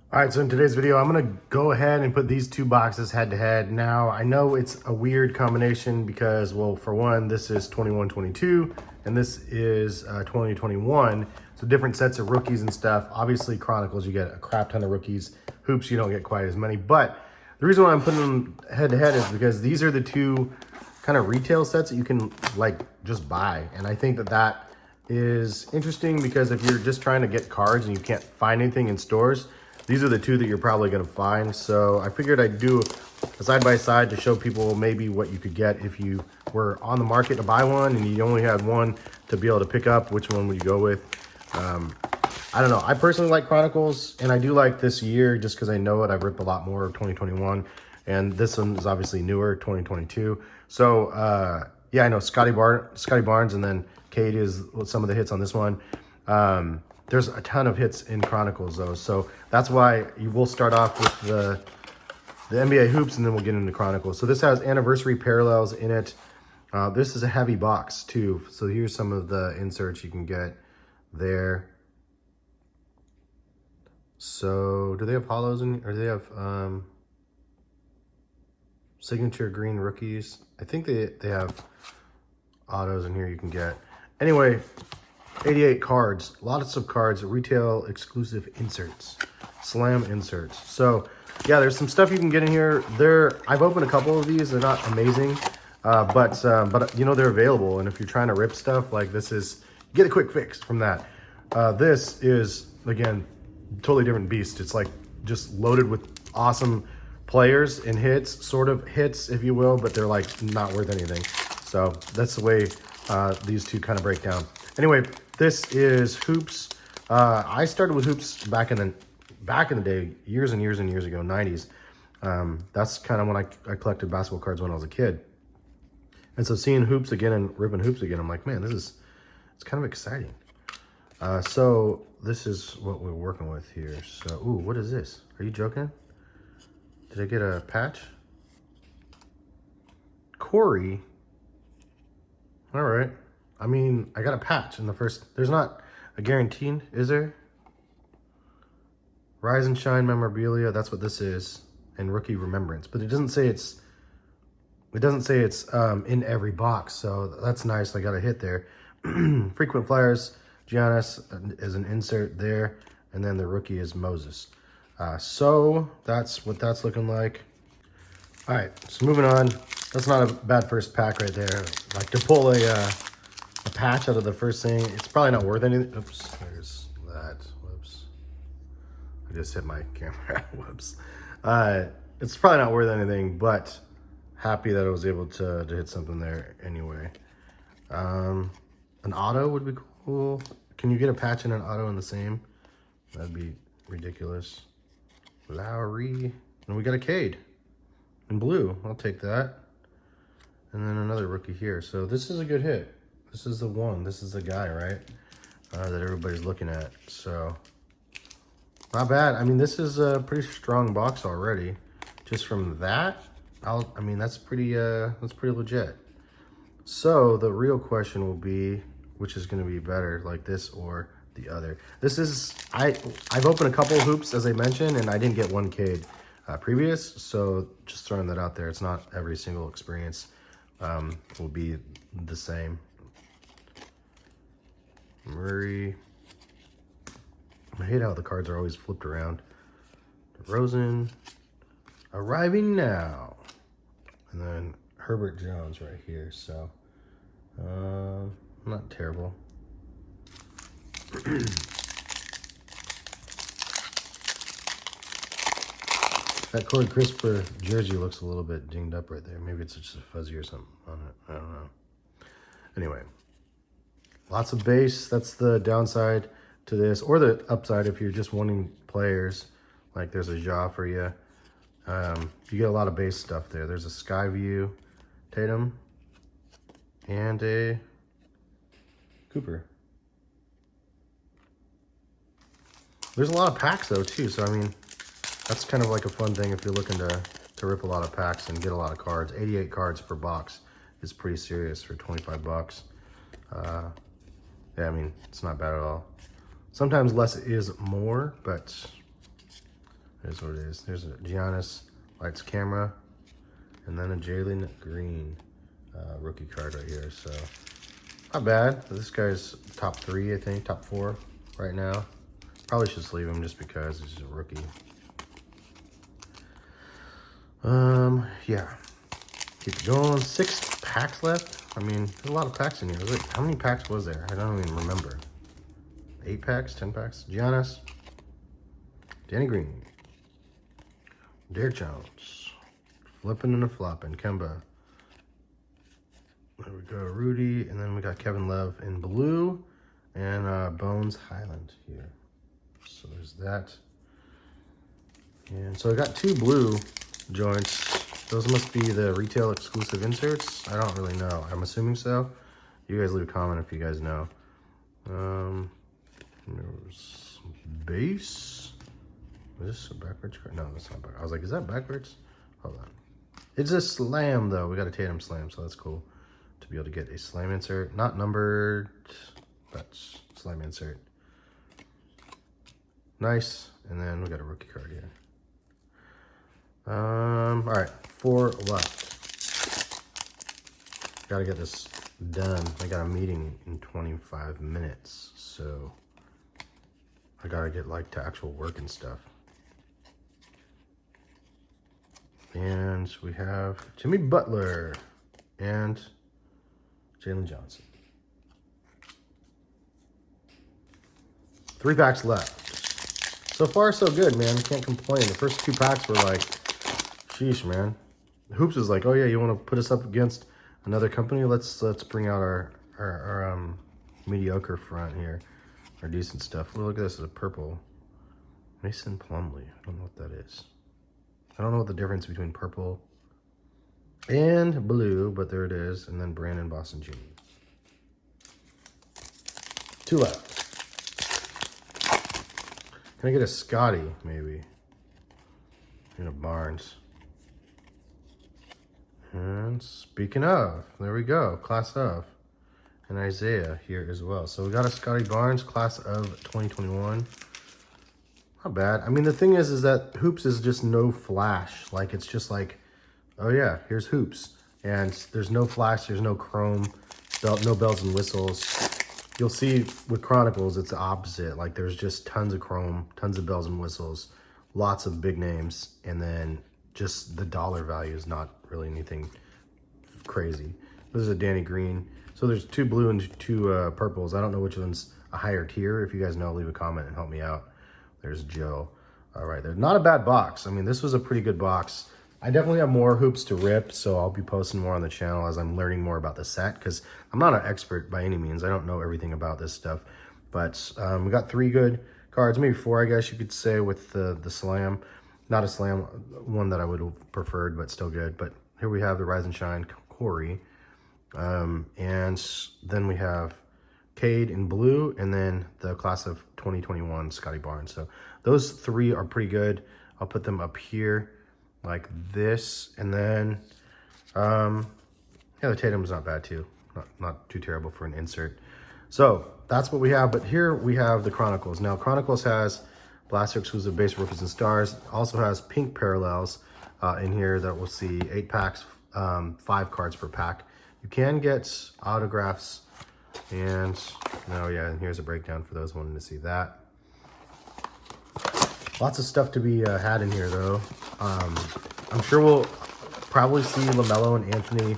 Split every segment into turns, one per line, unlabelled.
All right, so in today's video, I'm gonna go ahead and put these two boxes head to head. Now, I know it's a weird combination because, well, for one, this is 21-22 and this is 2021. So different sets of rookies and stuff. Obviously, Chronicles, you get a crap ton of rookies. Hoops, you don't get quite as many. But the reason why I'm putting them head to head is because these are the two kind of retail sets that you can like just buy. And I think that that is interesting because if you're just trying to get cards and you can't find anything in stores, these are the two that you're probably going to find. So I figured I'd do a side-by-side to show people maybe what you could get if you were on the market to buy one and you only had one to be able to pick up. Which one would you go with? I don't know. I personally like Chronicles, and I do like this year just because I know it. I've ripped a lot more of 2021, and this one is obviously newer, 2022. So, yeah, I know Scotty Barnes, and then Cade is some of the hits on this one. There's a ton of hits in Chronicles, though, so that's why you will start off with the NBA hoops, and then we'll get into Chronicles. So this has anniversary parallels in it. This is a heavy box, too. So here's some of the inserts you can get there. So do they have hollows in, or do they have signature green rookies? I think they have autos in here you can get. Anyway, 88 cards, lots of cards, retail exclusive inserts, slam inserts. So yeah, there's some stuff you can get in here. I've opened a couple of these. They're not amazing, but you know, they're available. And if you're trying to rip stuff, like this is, get a quick fix from that. This is, again, totally different beast. It's like just loaded with awesome players and hits, sort of hits, if you will, but they're like not worth anything. So that's the way these two kind of break down. Anyway, this is hoops. I started with hoops back in the day, years and years and years ago, 90s. That's kind of when I collected basketball cards when I was a kid. And so seeing hoops again and ripping hoops again, I'm like, man, it's kind of exciting. So this is what we're working with here. So, ooh, what is this? Are you joking? Did I get a patch? Corey. All right. I mean, I got a patch in the first. There's not a guaranteed, is there? Rise and Shine Memorabilia. That's what this is, and Rookie Remembrance. But it doesn't say it's. It doesn't say it's in every box, so that's nice. I got a hit there. Frequent Flyers. Giannis is an insert there, and then the rookie is Moses. So that's what that's looking like. All right, so moving on. That's not a bad first pack right there. Like to pull a patch out of the first thing, it's probably not worth anything. Oops, there's that. Whoops. I just hit my camera. Whoops. It's probably not worth anything, but happy that I was able to hit something there anyway. An auto would be cool. Can you get a patch and an auto in the same? That'd be ridiculous. Lowry. And we got a Cade in blue. I'll take that. And then another rookie here. So this is a good hit. This is the one. This is the guy, right? That everybody's looking at. So not bad. I mean, this is a pretty strong box already. Just from that, I mean, that's pretty legit. So the real question will be, which is going to be better, like this or the other. This is, I've opened a couple of hoops, as I mentioned, and I didn't get one Cade previous, so just throwing that out there. It's not every single experience will be the same. Murray. I hate how the cards are always flipped around. DeRozan, arriving now. And then Herbert Jones right here, so not terrible. That Corey Crisper jersey looks a little bit dinged up right there. Maybe it's just a fuzzy or something on it. I don't know. Anyway, lots of base. That's the downside to this, or the upside if you're just wanting players. Like there's a Ja for you. You get a lot of base stuff there. There's a Skyview Tatum and a Cooper. There's a lot of packs though too, so I mean, that's kind of like a fun thing if you're looking to rip a lot of packs and get a lot of cards. 88 cards per box is pretty serious for 25 bucks. Yeah, I mean, it's not bad at all. Sometimes less is more, but Here's what it is. There's a Giannis Lights Camera, and then a Jalen Green rookie card right here. So not bad. This guy's top 3, I think, top 4 right now. Probably should sleeve him just because he's a rookie. Yeah. Keep it going. 6 packs left. I mean, there's a lot of packs in here. How many packs was there? I don't even remember. 8 packs, 10 packs. Giannis, Danny Green, Derek Jones, flipping and a flopping, Kemba. There we go, Rudy, and then we got Kevin Love in blue, and Bones Highland here. So there's that. And so I got 2 blue joints. Those must be the retail exclusive inserts. I don't really know. I'm assuming so. You guys leave a comment if you guys know. There's base. Is this a backwards card? No, that's not backwards. I was like, is that backwards? Hold on. It's a slam, though. We got a Tatum slam, so that's cool to be able to get a slam insert. Not numbered, but slam insert. Nice. And then we got a rookie card here. All right, 4 left. Gotta get this done. I got a meeting in 25 minutes, so I gotta get like to actual work and stuff. And we have Jimmy Butler and Jalen Johnson. 3 packs left. So far, so good, man. Can't complain. The first 2 packs were like, sheesh, man. Hoops was like, oh yeah, you want to put us up against another company? Let's bring out our mediocre front here, our decent stuff. Well, look at this, it's a purple. Mason Plumlee. I don't know what that is. I don't know what the difference between purple and blue, but there it is. And then Brandon Boston Jr. 2 left. Can I get a Scotty, maybe? And a Barnes. And speaking of, there we go, class of. And Isaiah here as well. So we got a Scotty Barnes, class of 2021. Not bad. I mean, the thing is that Hoops is just no flash. Like, it's just like, oh yeah, here's Hoops. And there's no flash, there's no chrome, no bells and whistles. You'll see with Chronicles, it's the opposite. Like, there's just tons of chrome, tons of bells and whistles, lots of big names, and then just the dollar value is not really anything crazy. This is a Danny Green. So there's 2 blue and 2 purples. I don't know which one's a higher tier. If you guys know, leave a comment and help me out. There's Joe. All right, there's not a bad box. I mean, this was a pretty good box. I definitely have more hoops to rip, so I'll be posting more on the channel as I'm learning more about the set, because I'm not an expert by any means. I don't know everything about this stuff. But we got 3 good cards, maybe 4, I guess you could say, with the slam. Not a slam, one that I would have preferred, but still good. But here we have the Rise and Shine Corey. And then we have Cade in blue, and then the class of 2021 Scotty Barnes. So those 3 are pretty good. I'll put them up here like this. And then, yeah, the Tatum's not bad too. Not too terrible for an insert. So that's what we have. But here we have the Chronicles. Now, Chronicles has Blaster exclusive base rookies and stars. Also has pink parallels in here that we'll see 8 packs, 5 cards per pack. You can get autographs, and oh yeah, and here's a breakdown for those wanting to see that. Lots of stuff to be had in here though. I'm sure we'll probably see LaMelo and Anthony,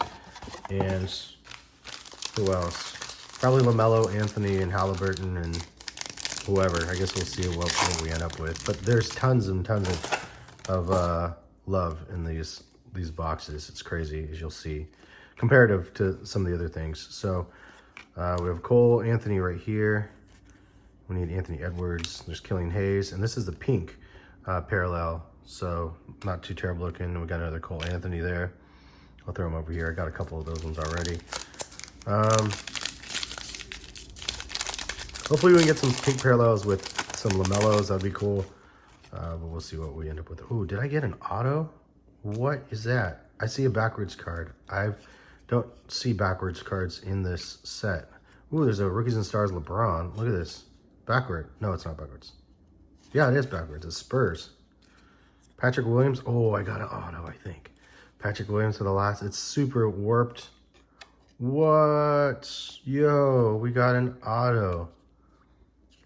and who else? Probably LaMelo, Anthony, and Halliburton, and whoever. I guess we'll see what we end up with. But there's tons and tons of love in these boxes. It's crazy, as you'll see, comparative to some of the other things. So we have Cole Anthony right here. We need Anthony Edwards. There's Killian Hayes, and this is the pink parallel, so not too terrible looking. We got another Cole Anthony there. I'll throw him over here. I got a couple of those ones already. Hopefully we can get some pink parallels with some LaMelos. That'd be cool. But we'll see what we end up with. Oh, did I get an auto? What is that? I see a backwards card. I don't see backwards cards in this set. Ooh, there's a Rookies and Stars LeBron. Look at this. Backward. No, it's not backwards. Yeah, it is backwards. It's Spurs. Patrick Williams. Oh, I got an auto, I think. Patrick Williams for the last. It's super warped. What? Yo, we got an auto.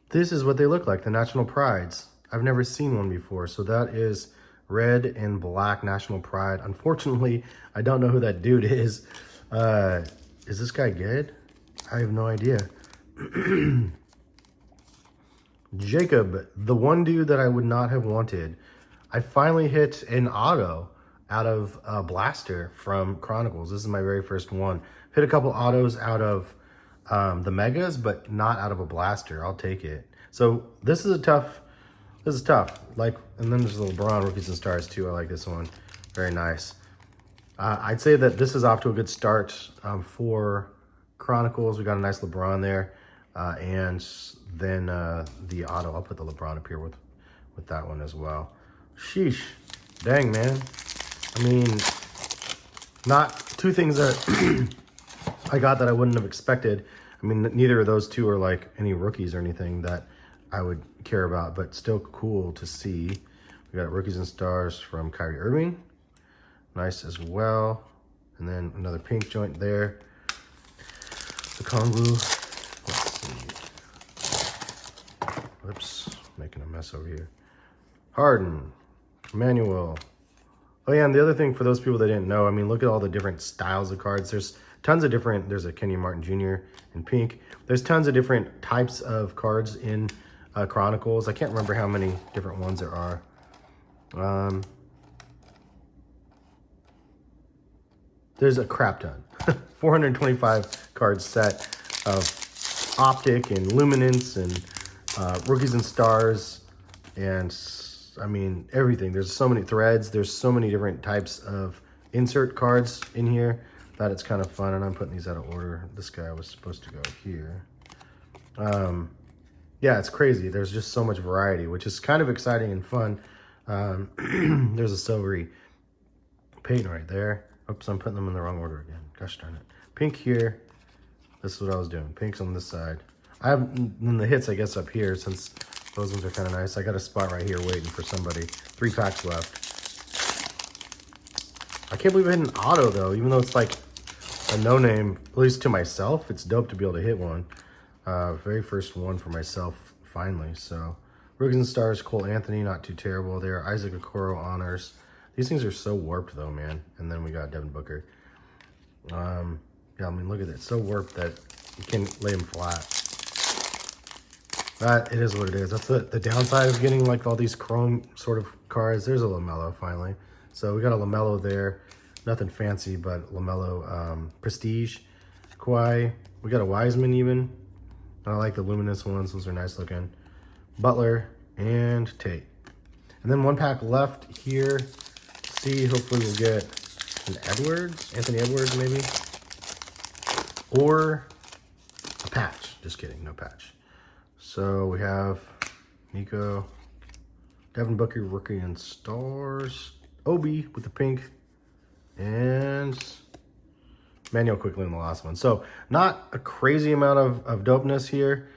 This is what they look like, the National Prides. I've never seen one before. So that is red and black National Pride. Unfortunately, I don't know who that dude is. Is this guy good? I have no idea. Jacob, the one dude that I would not have wanted. I finally hit an auto out of a blaster from Chronicles. This is my very first one. Hit a couple autos out of the megas, but not out of a blaster. I'll take it. So this is tough. Like, and then there's the LeBron Rookies and Stars too. I like this one. Very nice. I'd say that this is off to a good start for Chronicles. We got a nice LeBron there. And then the auto, I'll put the LeBron up here with that one as well. Sheesh. Dang, man. I mean, not two things that I got that I wouldn't have expected. I mean, neither of those two are like any rookies or anything that I would care about, but still cool to see. We got Rookies and Stars from Kyrie Irving. Nice as well. And then another pink joint there. The Kongwu. Let's see. Whoops, making a mess over here. Harden, Emmanuel. Oh yeah, and the other thing for those people that didn't know, I mean, look at all the different styles of cards. There's tons of different, there's a Kenyon Martin Jr. in pink. There's tons of different types of cards in Chronicles. I can't remember how many different ones there are. There's a crap ton. 425 card set of Optic and Luminance and Rookies and Stars, and I mean everything. There's so many threads. There's so many different types of insert cards in here that it's kind of fun. And I'm putting these out of order. This guy was supposed to go here. Yeah, it's crazy. There's just so much variety, which is kind of exciting and fun. There's a silvery Peyton right there. Oops, I'm putting them in the wrong order again. Gosh darn it. Pink here. This is what I was doing. Pink's on this side. I have the hits, I guess, up here since those ones are kind of nice. I got a spot right here waiting for somebody. 3 packs left. I can't believe I hit an auto, though, even though it's like a no-name, at least to myself. It's dope to be able to hit one. Very first one for myself, finally. So, Rookies and Stars, Cole Anthony, not too terrible there. Isaac Okoro honors. These things are so warped, though, man. And then we got Devin Booker. Yeah, I mean, look at it. It's so warped that you can't lay them flat. That, it is what it is. That's the downside of getting, like, all these chrome sort of cards. There's a LaMelo, finally. So, we got a LaMelo there. Nothing fancy, but LaMelo Prestige. Kawhi. We got a Wiseman, even. I like the luminous ones. Those are nice looking. Butler and Tate. And then 1 pack left here. See, hopefully we'll get an Edwards. Anthony Edwards, maybe. Or a patch. Just kidding, no patch. So we have Nico, Devin Booker, Rookie and Stars. Obi with the pink. And Manuel quickly in the last one. So not a crazy amount of dopeness here.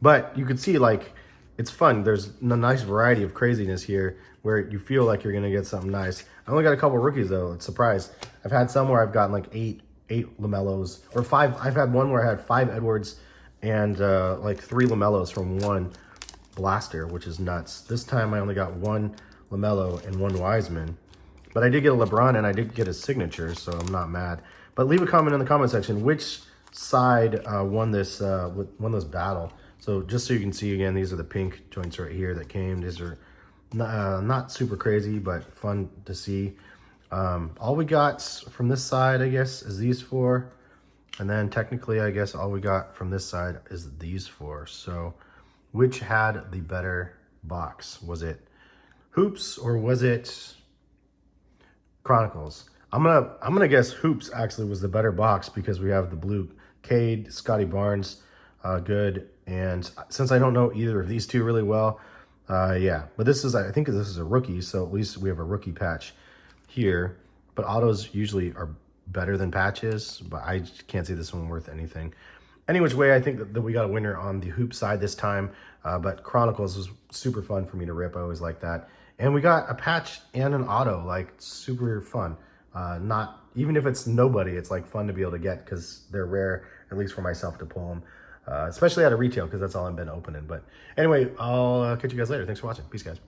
But you can see, like, it's fun. There's a nice variety of craziness here where you feel like you're going to get something nice. I only got a couple rookies, though. It's a surprise. I've had some where I've gotten like eight LaMelos, or 5. I've had one where I had 5 Edwards and like 3 LaMelos from 1 blaster, which is nuts. This time I only got 1 LaMelo and 1 Wiseman. But I did get a LeBron and I did get his signature, so I'm not mad. But leave a comment in the comment section which side won this battle. So just so you can see again, these are the pink joints right here that came. These are not super crazy, but fun to see. All we got from this side, I guess, is these 4. And then technically, I guess all we got from this side is these 4. So which had the better box? Was it Hoops or was it Chronicles? I'm gonna guess Hoops actually was the better box because we have the blue Cade, Scotty Barnes, good. And since I don't know either of these two really well, yeah. But this is, I think this is a rookie, so at least we have a rookie patch here. But autos usually are better than patches, but I can't see this one worth anything. Any which way, I think that we got a winner on the Hoop side this time. But Chronicles was super fun for me to rip. I always like that. And we got a patch and an auto, like super fun. Not even if it's nobody, it's like fun to be able to get because they're rare, at least for myself to pull them, especially out of retail because that's all I've been opening. But anyway, I'll catch you guys later. Thanks for watching. Peace, guys.